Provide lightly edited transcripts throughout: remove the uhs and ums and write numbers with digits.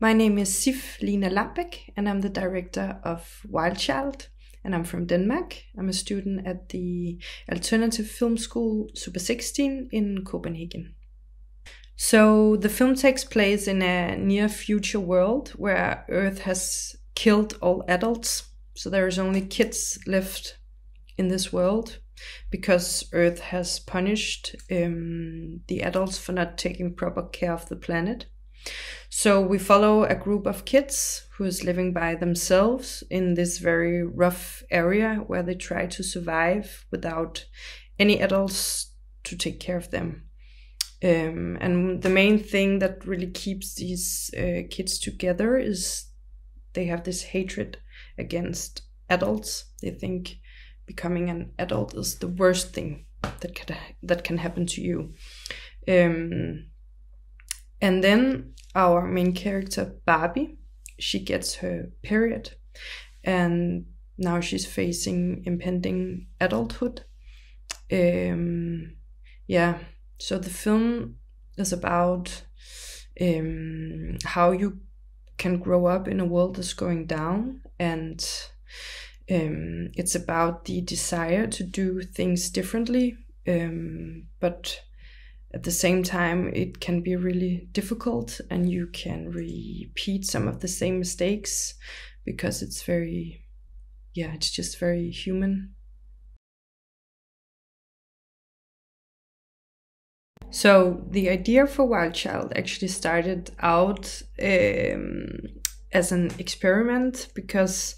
My name is Sif Lina Lampbeck, and I'm the director of Wild Child, and I'm from Denmark. I'm a student at the Alternative Film School Super 16 in Copenhagen. So the film takes place in a near future world where Earth has killed all adults. So there is only kids left in this world because Earth has punished the adults for not taking proper care of the planet. So we follow a group of kids who is living by themselves in this very rough area where they try to survive without any adults to take care of them. And the main thing that really keeps these kids together is they have this hatred against adults. They think becoming an adult is the worst thing that can happen to you. And then our main character, Barbie, she gets her period, and now she's facing impending adulthood. So the film is about how you can grow up in a world that's going down, and it's about the desire to do things differently, but at the same time, it can be really difficult, and you can repeat some of the same mistakes because it's just very human. So the idea for Wild Child actually started out as an experiment because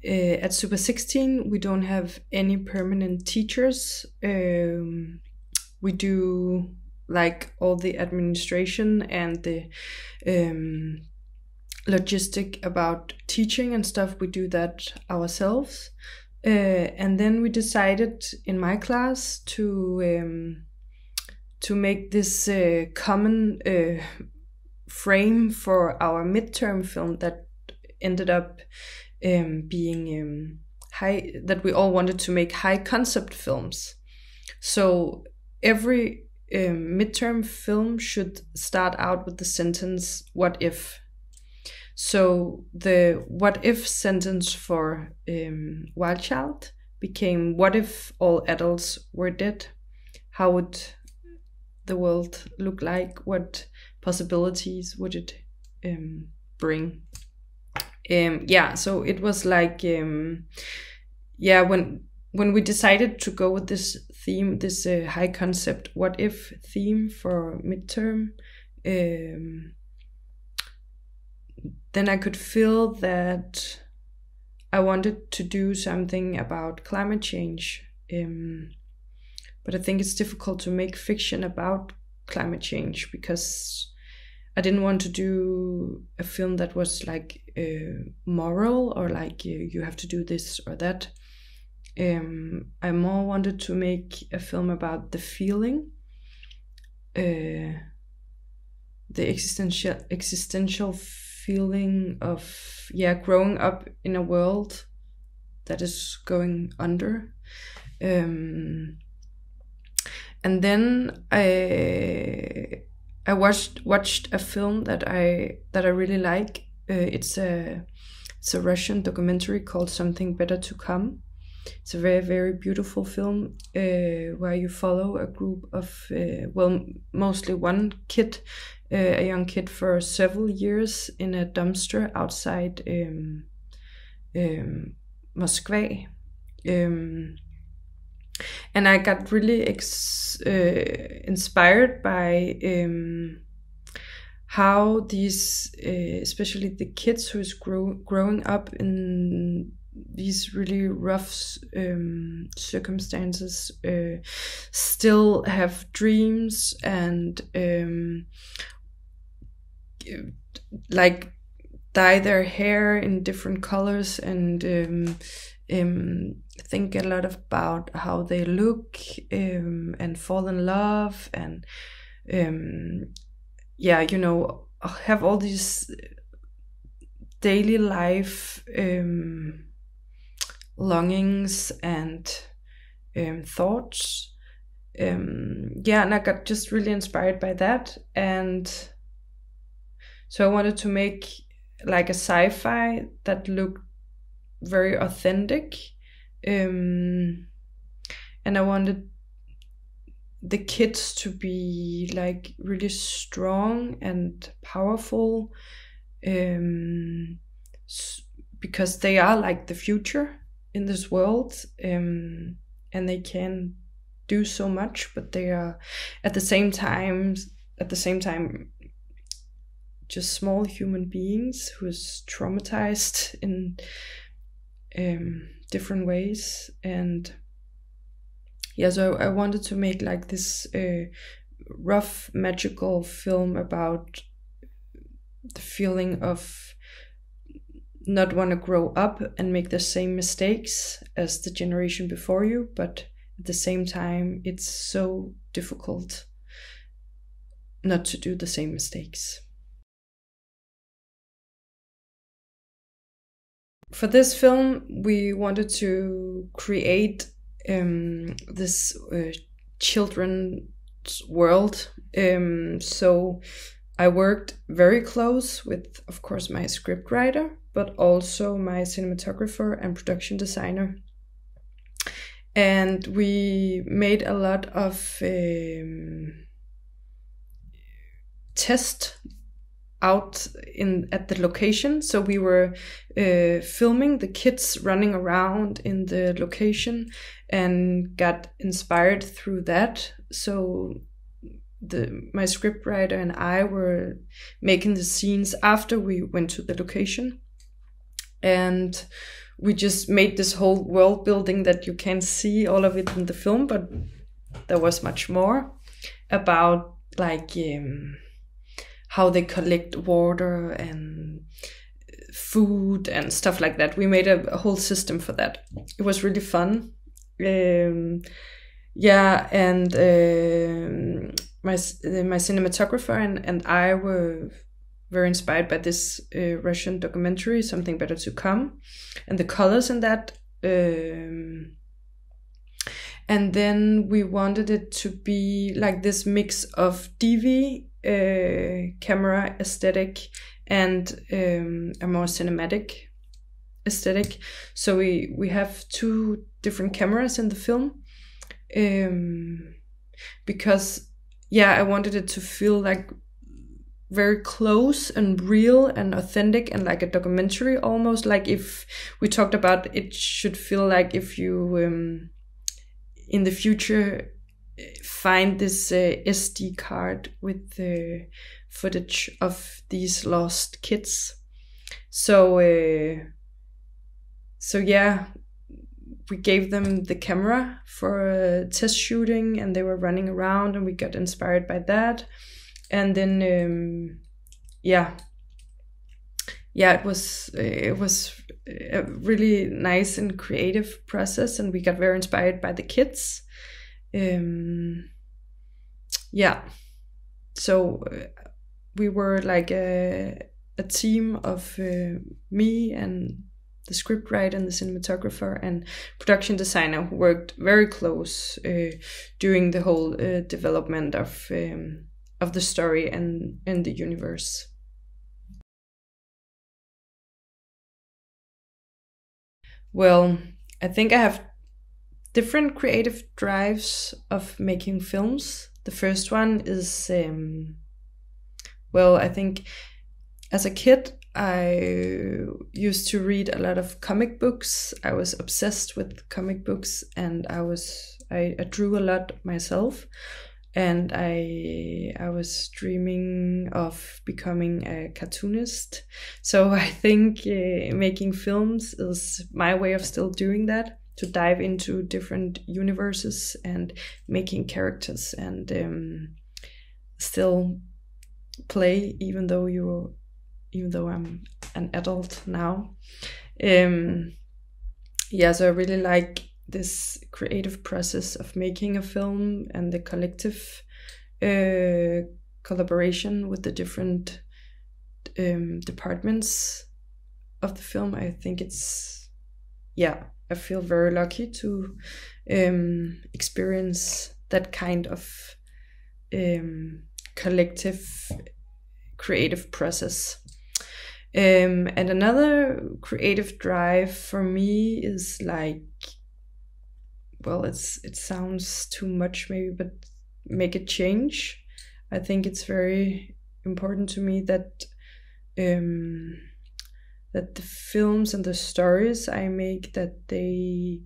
at Super 16 we don't have any permanent teachers. We do like all the administration and the logistic about teaching and stuff. We do that ourselves. And then we decided in my class to make this common frame for our midterm film that ended up being high, that we all wanted to make high concept films. So every midterm film should start out with the sentence, what if? So the what if sentence for Wild Child became, what if all adults were dead? How would the world look like? What possibilities would it bring? So it was like, when we decided to go with this theme, this high concept what if theme for midterm, then I could feel that I wanted to do something about climate change. But I think it's difficult to make fiction about climate change because I didn't want to do a film that was like moral or like you have to do this or that. I more wanted to make a film about the feeling, the existential feeling of growing up in a world that is going under. And then I watched a film that I really like. It's a Russian documentary called Something Better to Come. It's a very, very beautiful film where you follow a group of, mostly one kid, a young kid, for several years in a dumpster outside Moscow. And I got really inspired by how these, especially the kids who's growing up in these really rough circumstances, still have dreams and like dye their hair in different colors and think a lot about how they look and fall in love and have all these daily life longings and thoughts. And I got just really inspired by that, and So I wanted to make like a sci-fi that looked very authentic, and I wanted the kids to be like really strong and powerful, because they are like the future in this world, and they can do so much, but they are at the same time just small human beings who is traumatized in different ways. And yeah, so I wanted to make like this rough magical film about the feeling of not want to grow up and make the same mistakes as the generation before you, but at the same time it's so difficult not to do the same mistakes. For this film, we wanted to create this children's world. So I worked very close with, of course, my scriptwriter, but also my cinematographer and production designer. And we made a lot of tests out at the location. So we were filming the kids running around in the location and got inspired through that. So my scriptwriter and I were making the scenes after we went to the location, and we just made this whole world building that you can see all of it in the film, but there was much more about like how they collect water and food and stuff like that. We made a whole system for that. It was really fun. Yeah, and my cinematographer and I were very inspired by this Russian documentary, Something Better to Come, and the colors in that. And then we wanted it to be like this mix of DV camera aesthetic and a more cinematic aesthetic. So we have two different cameras in the film, because I wanted it to feel like very close and real and authentic and like a documentary, almost like if we talked about it should feel like if you in the future find this SD card with the footage of these lost kids. So we gave them the camera for test shooting, and they were running around, and we got inspired by that. And then it was a really nice and creative process, and we got very inspired by the kids. So we were like a team of me and the scriptwriter and the cinematographer and production designer who worked very close during the whole development of the story and the universe. Well, I think I have different creative drives of making films. The first one is, I think as a kid, I used to read a lot of comic books. I was obsessed with comic books, and I drew a lot myself. And I was dreaming of becoming a cartoonist. So I think making films is my way of still doing that, to dive into different universes and making characters and still play, even though I'm an adult now. So I really like this creative process of making a film and the collective collaboration with the different departments of the film. I think I feel very lucky to experience that kind of collective creative process. And another creative drive for me is like, well, it sounds too much maybe, but make a change. I think it's very important to me that that the films and the stories I make, that they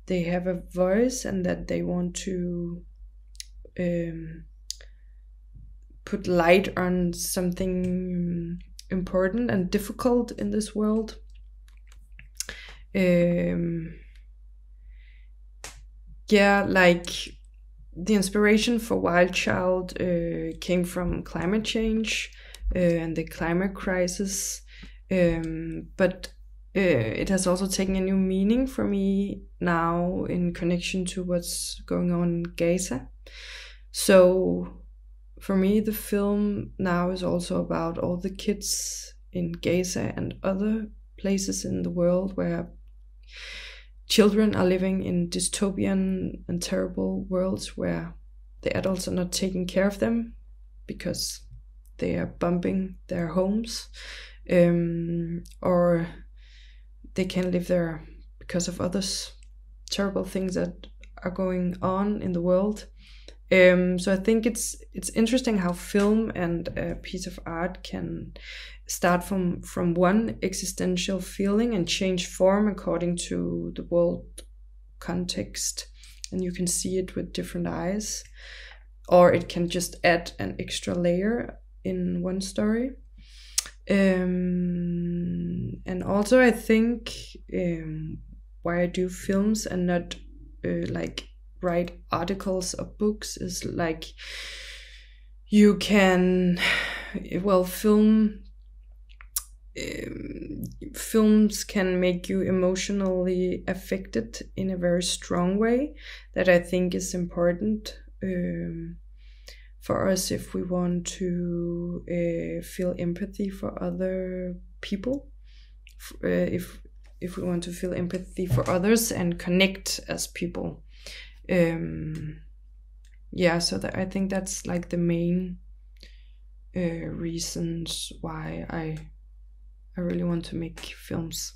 have a voice, and that they want to put light on something important and difficult in this world. Yeah, like the inspiration for Wild Child came from climate change and the climate crisis, but it has also taken a new meaning for me now in connection to what's going on in Gaza. So for me, the film now is also about all the kids in Gaza and other places in the world where children are living in dystopian and terrible worlds where the adults are not taking care of them because they are bombing their homes, or they can't live there because of others terrible things that are going on in the world. So I think it's interesting how film and a piece of art can start from one existential feeling and change form according to the world context, and you can see it with different eyes, or it can just add an extra layer in one story. And also I think why I do films and not like write articles or books is like you can, well, films can make you emotionally affected in a very strong way that I think is important for us if we want to feel empathy for other people, if we want to feel empathy for others and connect as people. Yeah, so that I think that's like the main reasons why I really want to make films.